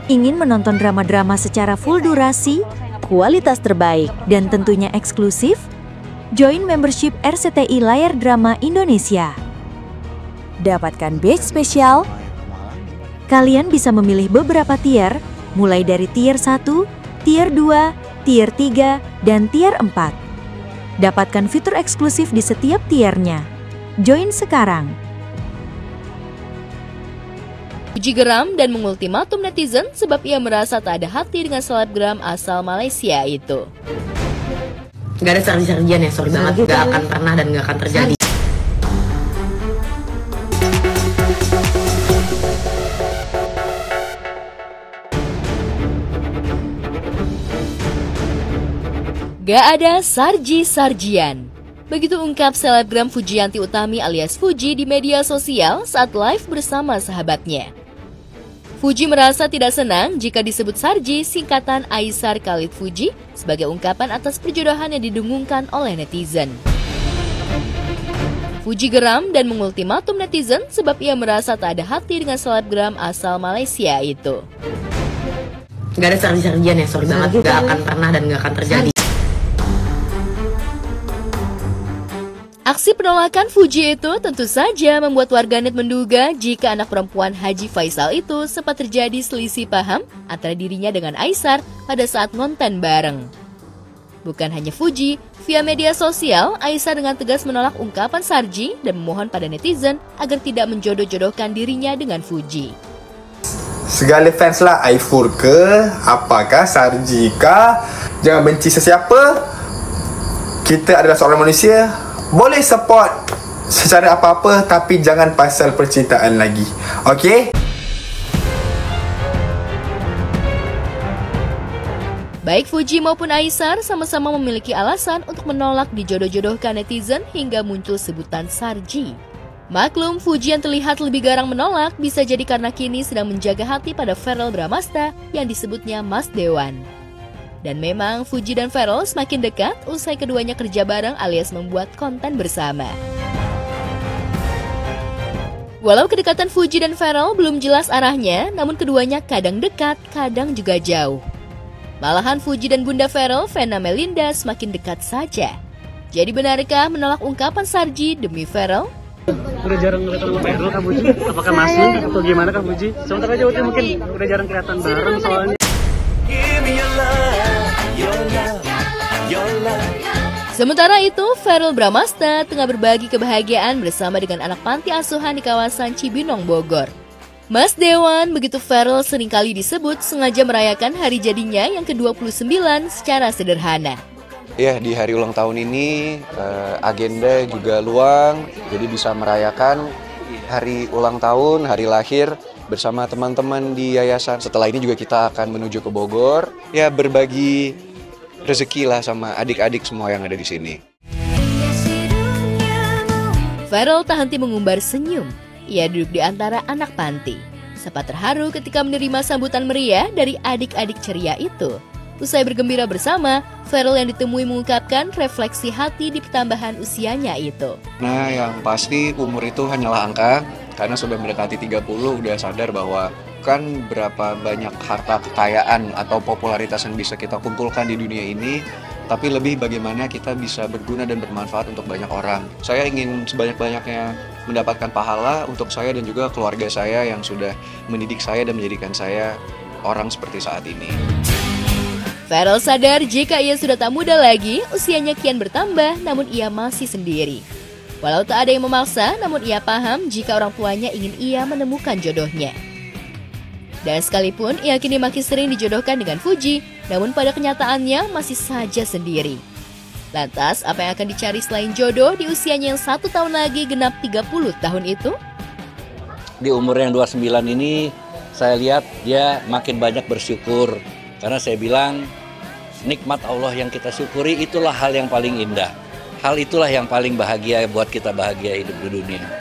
Ingin menonton drama-drama secara full durasi, kualitas terbaik, dan tentunya eksklusif? Join membership RCTI Layar Drama Indonesia. Dapatkan batch spesial. Kalian bisa memilih beberapa tier, mulai dari tier 1, tier 2, tier 3, dan tier 4. Dapatkan fitur eksklusif di setiap tiernya. Join sekarang. Fuji geram dan mengultimatum netizen sebab ia merasa tak ada hati dengan selebgram asal Malaysia itu. Gak ada sarji-sarjian ya, sorry banget. Gak akan pernah dan gak akan terjadi. Gak ada sarji-sarjian. Begitu ungkap selebgram Fujianti Utami alias Fuji di media sosial saat live bersama sahabatnya. Fuji merasa tidak senang jika disebut sarji singkatan Aisar Khalid Fuji sebagai ungkapan atas perjodohan yang didengungkan oleh netizen. Fuji geram dan mengultimatum netizen sebab ia merasa tak ada hati dengan selebgram asal Malaysia itu. Gak ada sarji-sarjian ya, sorry banget. Gak akan pernah dan gak akan terjadi. Aksi penolakan Fuji itu tentu saja membuat warganet menduga jika anak perempuan Haji Faisal itu sempat terjadi selisih paham antara dirinya dengan Aisar pada saat ngonten bareng. Bukan hanya Fuji, via media sosial, Aisar dengan tegas menolak ungkapan sarji dan memohon pada netizen agar tidak menjodoh-jodohkan dirinya dengan Fuji. Segala fans lah Aifur ke, apakah sarji kah, jangan benci sesiapa. Kita adalah seorang manusia. Boleh support secara apa-apa tapi jangan pasal percintaan lagi. Okey? Baik Fuji maupun Aisar sama-sama memiliki alasan untuk menolak dijodoh-jodohkan netizen hingga muncul sebutan sarji. Maklum, Fuji yang terlihat lebih garang menolak bisa jadi karena kini sedang menjaga hati pada Verrell Bramasta yang disebutnya Mas Dewan. Dan memang Fuji dan Verrell semakin dekat usai keduanya kerja bareng alias membuat konten bersama. Walau kedekatan Fuji dan Verrell belum jelas arahnya, namun keduanya kadang dekat, kadang juga jauh. Malahan Fuji dan Bunda Verrell, Vena Melinda, semakin dekat saja. Jadi benarkah menolak ungkapan sarji demi Verrell? Udah jarang kelihatan sama Verrell Kak Fuji? Apakah masih atau gimana Kak Fuji? Sebentar aja mungkin udah jarang kelihatan bareng soalnya. Sementara itu, Verrell Bramasta tengah berbagi kebahagiaan bersama dengan anak panti asuhan di kawasan Cibinong, Bogor. Mas Dewan, begitu Verrell seringkali disebut sengaja merayakan hari jadinya yang ke-29 secara sederhana. Ya, di hari ulang tahun ini agenda juga luang, jadi bisa merayakan hari ulang tahun, hari lahir bersama teman-teman di yayasan. Setelah ini juga kita akan menuju ke Bogor, ya berbagi rezeki lah sama adik-adik semua yang ada di sini. Verrell tak henti mengumbar senyum. Ia duduk di antara anak panti. Sempat terharu ketika menerima sambutan meriah dari adik-adik ceria itu. Usai bergembira bersama, Verrell yang ditemui mengungkapkan refleksi hati di pertambahan usianya itu. Nah, yang pasti umur itu hanyalah angka, karena sudah mendekati 30 udah sadar bahwa kan berapa banyak harta kekayaan atau popularitas yang bisa kita kumpulkan di dunia ini, tapi lebih bagaimana kita bisa berguna dan bermanfaat untuk banyak orang. Saya ingin sebanyak-banyaknya mendapatkan pahala untuk saya dan juga keluarga saya yang sudah mendidik saya dan menjadikan saya orang seperti saat ini. Verrell sadar jika ia sudah tak muda lagi, usianya kian bertambah namun ia masih sendiri. Walau tak ada yang memaksa, namun ia paham jika orang tuanya ingin ia menemukan jodohnya. Dan sekalipun ia kini makin sering dijodohkan dengan Fuji, namun pada kenyataannya masih saja sendiri. Lantas, apa yang akan dicari selain jodoh di usianya yang 1 tahun lagi genap 30 tahun itu? Di umur yang 29 ini, saya lihat dia makin banyak bersyukur. Karena saya bilang, nikmat Allah yang kita syukuri itulah hal yang paling indah. Hal itulah yang paling bahagia buat kita bahagia hidup di dunia.